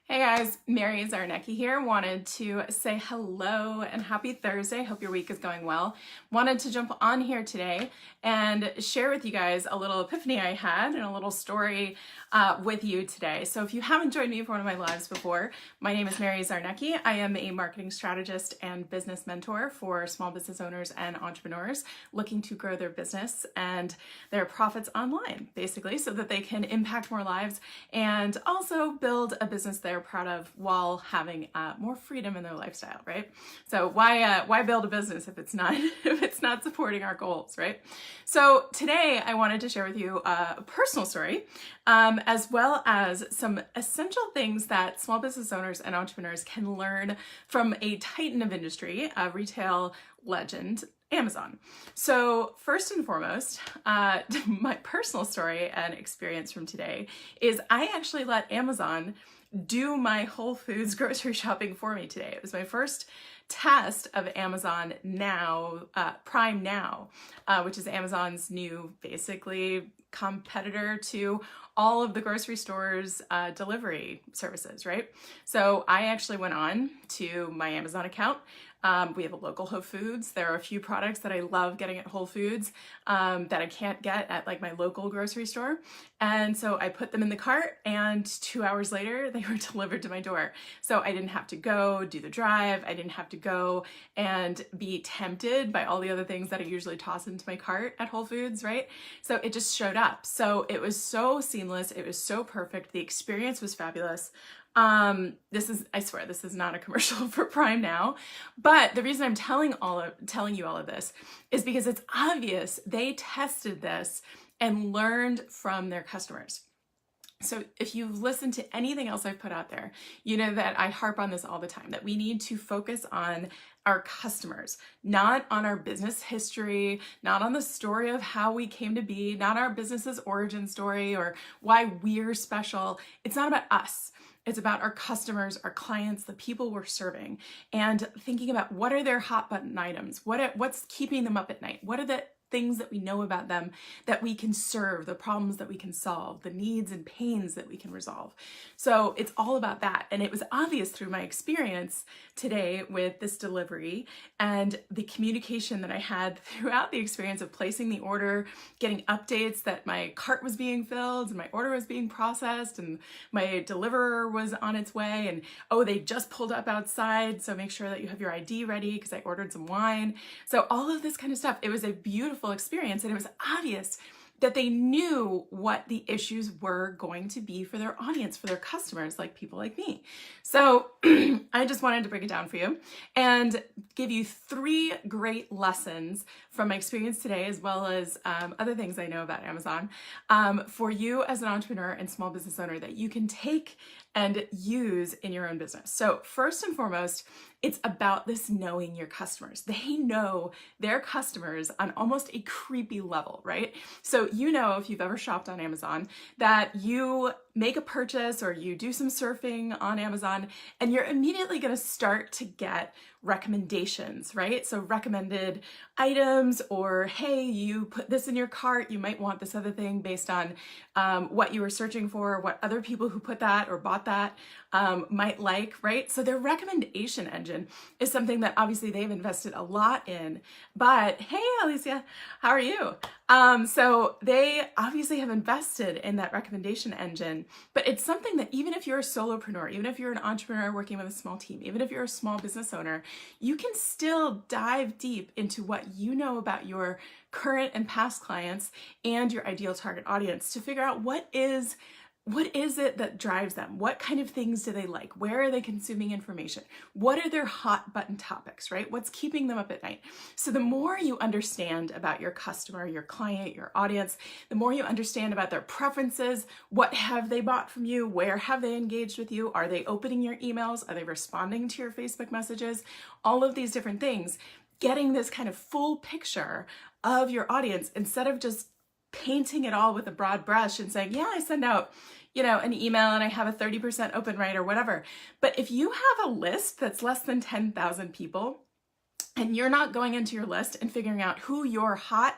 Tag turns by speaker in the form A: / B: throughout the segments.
A: Hey guys, Mary Czarnecki here. Wanted to say hello and happy Thursday. Hope your week is going well. Wanted to jump on here today and share with you guys a little epiphany I had and a little story with you today. So if you haven't joined me for one of my lives before, my name is Mary Czarnecki. I am a marketing strategist and business mentor for small business owners and entrepreneurs looking to grow their business and their profits online, basically, so that they can impact more lives and also build a business they're proud of while having more freedom in their lifestyle, right? So why build a business if it's not supporting our goals, right? So today I wanted to share with you a personal story, as well as some essential things that small business owners and entrepreneurs can learn from a titan of industry, a retail legend, Amazon. So first and foremost, my personal story and experience from today is I actually let Amazon do my Whole Foods grocery shopping for me today. It was my first test of Amazon Now, Prime Now, which is Amazon's new, basically, competitor to all of the grocery stores' delivery services, right? So I actually went on to my Amazon account. We have a local Whole Foods. There are a few products that I love getting at Whole Foods that I can't get at like my local grocery store. And so I put them in the cart and 2 hours later, they were delivered to my door. So I didn't have to go do the drive. I didn't have to go and be tempted by all the other things that I usually toss into my cart at Whole Foods, right? So it just showed up. So it was so seamless. It was so perfect. The experience was fabulous. I swear, this is not a commercial for Prime Now, but the reason I'm telling you all of this is because it's obvious they tested this and learned from their customers. So if you've listened to anything else I've put out there, you know that I harp on this all the time, that we need to focus on our customers, not on our business history, not on the story of how we came to be, not our business's origin story or why we're special. It's not about us. It's about our customers, our clients, the people we're serving, and thinking about what are their hot button items? What's keeping them up at night? What are the things that we know about them that we can serve, the problems that we can solve, the needs and pains that we can resolve. So it's all about that. And it was obvious through my experience today with this delivery and the communication that I had throughout the experience of placing the order, getting updates that my cart was being filled and my order was being processed and my deliverer was on its way and, oh, they just pulled up outside, so make sure that you have your ID ready because I ordered some wine. So all of this kind of stuff. It was a beautiful experience, and it was obvious that they knew what the issues were going to be for their audience, for their customers, like people like me. So I just wanted to break it down for you and give you 3 great lessons from my experience today, as well as other things I know about Amazon, for you as an entrepreneur and small business owner that you can take and use in your own business. So first and foremost, it's about this knowing your customers. They know their customers on almost a creepy level, right? So you know, if you've ever shopped on Amazon, that you make a purchase or you do some surfing on Amazon and you're immediately going to start to get recommendations, right? So recommended items, or hey, you put this in your cart, you might want this other thing based on what you were searching for, what other people who put that or bought that might like, right? So their recommendation engine is something that obviously they've invested a lot in. But hey, Alicia, how are you? So they obviously have invested in that recommendation engine, but it's something that even if you're a solopreneur, even if you're an entrepreneur working with a small team, even if you're a small business owner, you can still dive deep into what you know about your current and past clients and your ideal target audience to figure out what is it that drives them? What kind of things do they like? Where are they consuming information? What are their hot button topics, right? What's keeping them up at night? So the more you understand about your customer, your client, your audience, the more you understand about their preferences, what have they bought from you? Where have they engaged with you? Are they opening your emails? Are they responding to your Facebook messages? All of these different things, getting this kind of full picture of your audience instead of just painting it all with a broad brush and saying, yeah, I send out, an email and I have a 30% open rate or whatever. But if you have a list that's less than 10,000 people and you're not going into your list and figuring out who your hot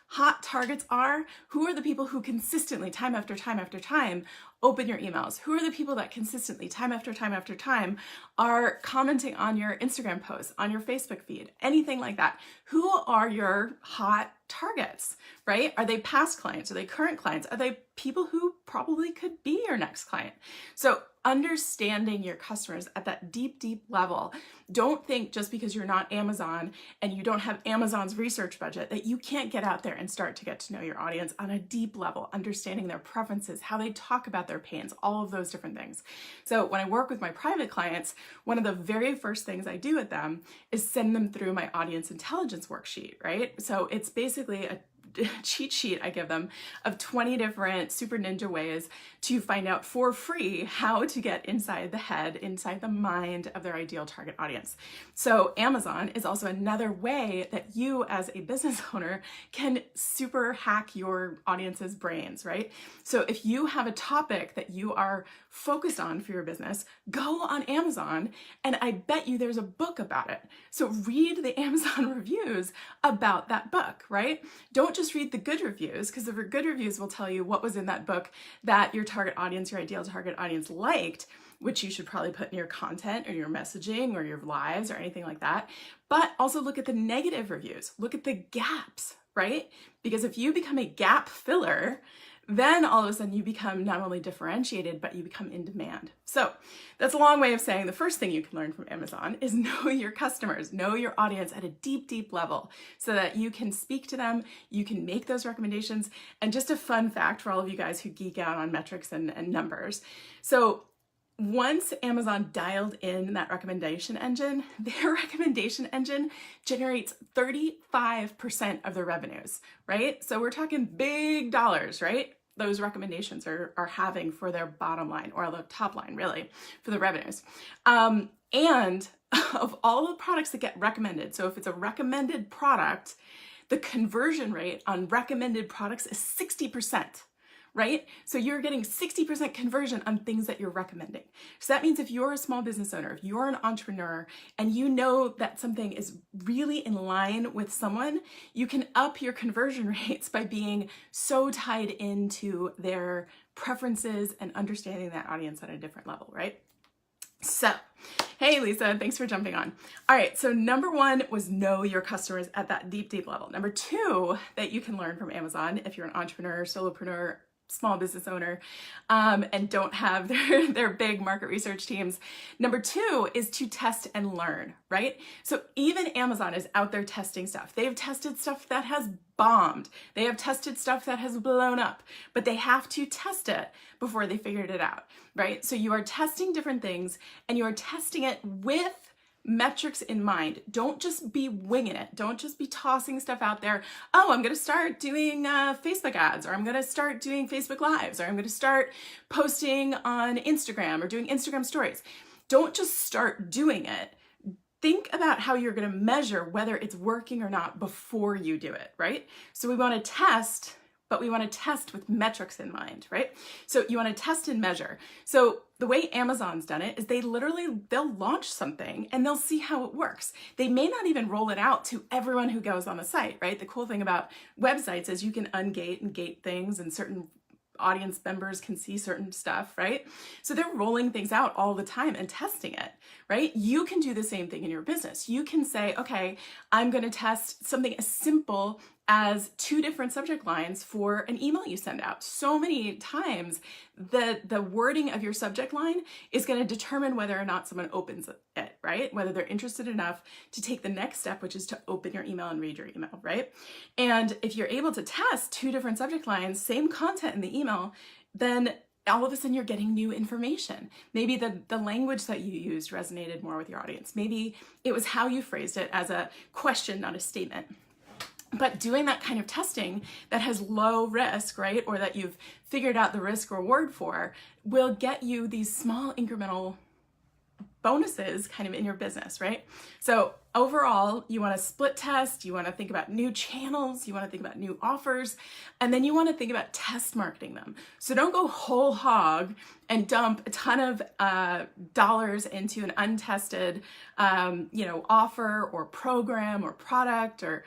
A: hot targets are, who are the people who consistently, time after time after time, open your emails? Who are the people that consistently, time after time after time, are commenting on your Instagram posts, on your Facebook feed, anything like that? Who are your hot targets, right? Are they past clients? Are they current clients? Are they people who probably could be your next client? So understanding your customers at that deep, deep level. Don't think just because you're not Amazon and you don't have Amazon's research budget that you can't get out there and start to get to know your audience on a deep level, understanding their preferences, how they talk about their pains, all of those different things. So when I work with my private clients, one of the very first things I do with them is send them through my audience intelligence worksheet, right? So it's basically a cheat sheet I give them of 20 different super ninja ways to find out for free how to get inside the head, inside the mind of their ideal target audience. So Amazon is also another way that you as a business owner can super hack your audience's brains, right? So if you have a topic that you are focused on for your business, go on Amazon and I bet you there's a book about it. So read the Amazon reviews about that book, right? Don't just read the good reviews, because the good reviews will tell you what was in that book that your target audience, your ideal target audience liked, which you should probably put in your content or your messaging or your lives or anything like that. But also look at the negative reviews, look at the gaps, right? Because if you become a gap filler, then all of a sudden you become not only differentiated, but you become in demand. So that's a long way of saying the first thing you can learn from Amazon is know your customers, know your audience at a deep, deep level so that you can speak to them, you can make those recommendations. And just a fun fact for all of you guys who geek out on metrics and numbers. So once Amazon dialed in that recommendation engine, their recommendation engine generates 35% of their revenues, right? So we're talking big dollars, right? Those recommendations are having for their bottom line, or the top line really, for the revenues. And of all the products that get recommended, so if it's a recommended product, the conversion rate on recommended products is 60%. Right? So you're getting 60% conversion on things that you're recommending. So that means if you're a small business owner, if you're an entrepreneur, and you know that something is really in line with someone, you can up your conversion rates by being so tied into their preferences and understanding that audience at a different level, right? So, hey Lisa, thanks for jumping on. All right, so number one was know your customers at that deep, deep level. Number two that you can learn from Amazon if you're an entrepreneur, solopreneur, small business owner, and don't have their big market research teams. Number two is to test and learn, right? So even Amazon is out there testing stuff. They've tested stuff that has bombed. They have tested stuff that has blown up, but they have to test it before they figured it out, right? So you are testing different things and you are testing it with metrics in mind. Don't just be winging it. Don't just be tossing stuff out there. Oh, I'm going to start doing Facebook ads, or I'm going to start doing Facebook Lives, or I'm going to start posting on Instagram or doing Instagram stories. Don't just start doing it. Think about how you're going to measure whether it's working or not before you do it, right? So we want to test, but we want to test with metrics in mind, right? So you want to test and measure. So the way Amazon's done it is they'll launch something and they'll see how it works. They may not even roll it out to everyone who goes on the site, right? The cool thing about websites is you can ungate and gate things, and certain audience members can see certain stuff, right? So they're rolling things out all the time and testing it, right? You can do the same thing in your business. You can say, okay, I'm going to test something as simple as 2 different subject lines for an email you send out. So many times the wording of your subject line is going to determine whether or not someone opens it, right? Whether they're interested enough to take the next step, which is to open your email and read your email, right? And if you're able to test 2 different subject lines, same content in the email, then all of a sudden you're getting new information. Maybe the language that you used resonated more with your audience. Maybe it was how you phrased it as a question, not a statement. But doing that kind of testing that has low risk, right, or that you've figured out the risk reward for, will get you these small incremental bonuses kind of in your business, right? So overall, you want to split test, you want to think about new channels, you want to think about new offers, and then you want to think about test marketing them. So don't go whole hog and dump a ton of dollars into an untested, offer or program or product or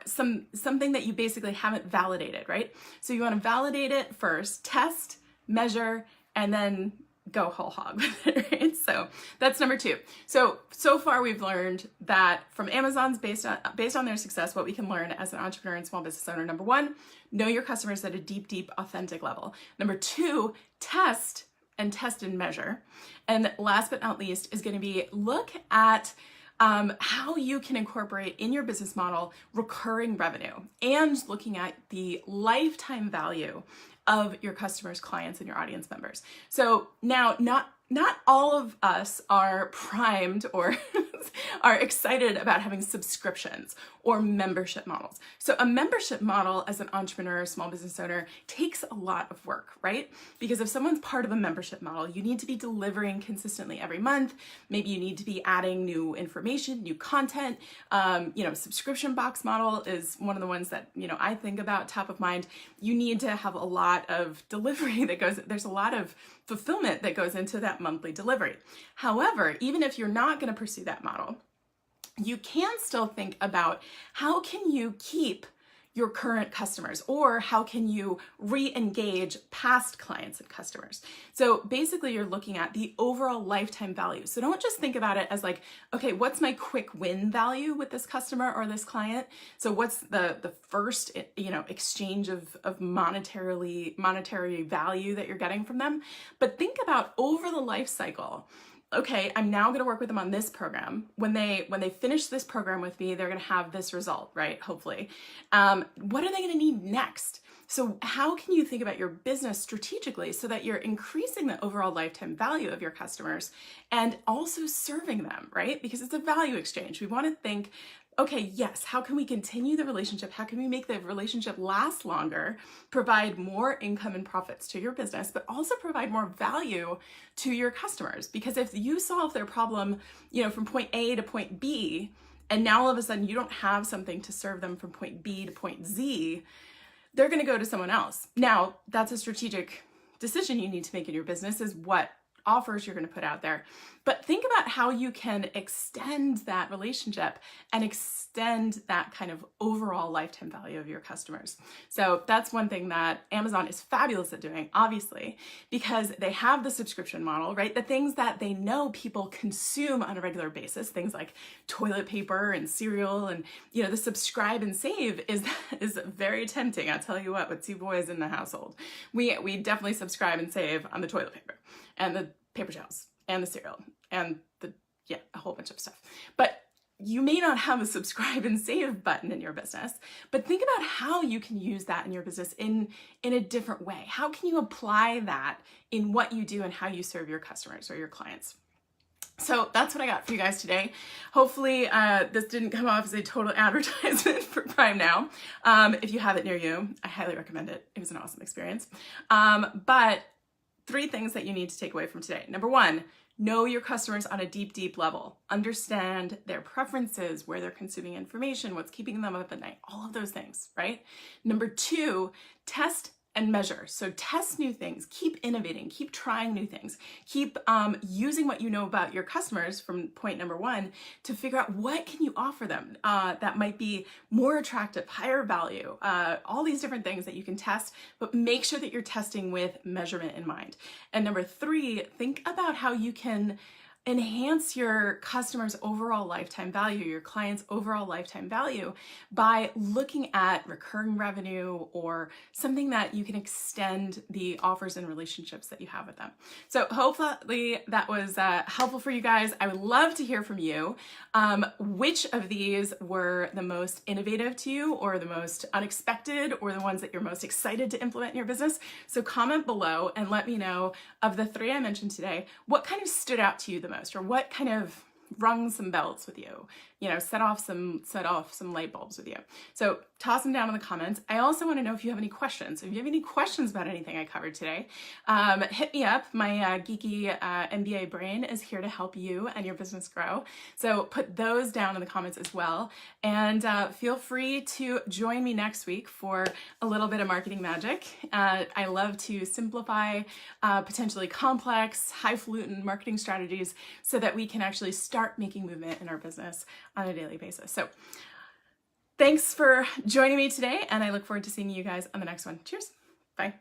A: something that you basically haven't validated, right? So you want to validate it first, test, measure, and then go whole hog with it, right? So that's number 2. So far we've learned that from Amazon's based on their success, what we can learn as an entrepreneur and small business owner. Number 1, know your customers at a deep, authentic level. Number 2, test and measure. And last but not least is going to be look at how you can incorporate in your business model recurring revenue and looking at the lifetime value of your customers, clients, and your audience members. So now, not all of us are primed or are excited about having subscriptions or membership models. So a membership model as an entrepreneur, small business owner takes a lot of work, right? Because if someone's part of a membership model, you need to be delivering consistently every month. Maybe you need to be adding new information, new content. Subscription box model is one of the ones that, I think about top of mind. You need to have a lot of delivery there's a lot of fulfillment that goes into that monthly delivery. However, even if you're not going to pursue that model, you can still think about how can you keep your current customers, or how can you re-engage past clients and customers. So basically you're looking at the overall lifetime value. So don't just think about it as like, okay, what's my quick win value with this customer or this client? So what's the first, exchange of monetary value that you're getting from them? But think about over the life cycle. Okay, I'm now going to work with them on this program. When they finish this program with me, they're going to have this result, right? Hopefully. What are they going to need next? So how can you think about your business strategically so that you're increasing the overall lifetime value of your customers and also serving them, right? Because it's a value exchange. We want to think, okay, yes, how can we continue the relationship? How can we make the relationship last longer, provide more income and profits to your business, but also provide more value to your customers? Because if you solve their problem, from point A to point B, and now all of a sudden you don't have something to serve them from point B to point Z, they're going to go to someone else. Now, that's a strategic decision you need to make in your business, is what offers you're going to put out there. But think about how you can extend that relationship and extend that kind of overall lifetime value of your customers. So that's one thing that Amazon is fabulous at doing, obviously, because they have the subscription model, right? The things that they know people consume on a regular basis, things like toilet paper and cereal, and the subscribe and save is very tempting. I'll tell you what, with 2 boys in the household, we definitely subscribe and save on the toilet paper and the paper towels and the cereal and a whole bunch of stuff. But you may not have a subscribe and save button in your business, but think about how you can use that in your business in a different way. How can you apply that in what you do and how you serve your customers or your clients? So that's what I got for you guys today. Hopefully this didn't come off as a total advertisement for Prime Now. If you have it near you, I highly recommend it. It was an awesome experience. But 3 things that you need to take away from today. Number 1, know your customers on a deep level. Understand their preferences, where they're consuming information, what's keeping them up at night, all of those things, right? Number 2, test and measure. So test new things, keep innovating, keep trying new things, keep using what you know about your customers from point number 1 to figure out what can you offer them that might be more attractive, higher value, all these different things that you can test, but make sure that you're testing with measurement in mind. And number 3, think about how you can enhance your customers' overall lifetime value, your clients' overall lifetime value, by looking at recurring revenue or something that you can extend the offers and relationships that you have with them. So hopefully that was helpful for you guys. I would love to hear from you. Which of these were the most innovative to you, or the most unexpected, or the ones that you're most excited to implement in your business? So comment below and let me know, of the 3 I mentioned today, what kind of stood out to you the most, or what kind of rung some bells with you? set off some light bulbs with you. So toss them down in the comments. I also want to know if you have any questions. If you have any questions about anything I covered today, hit me up. My geeky MBA brain is here to help you and your business grow. So put those down in the comments as well. And feel free to join me next week for a little bit of marketing magic. I love to simplify potentially complex, highfalutin marketing strategies so that we can actually start making movement in our business on a daily basis. So thanks for joining me today, and I look forward to seeing you guys on the next one. Cheers. Bye.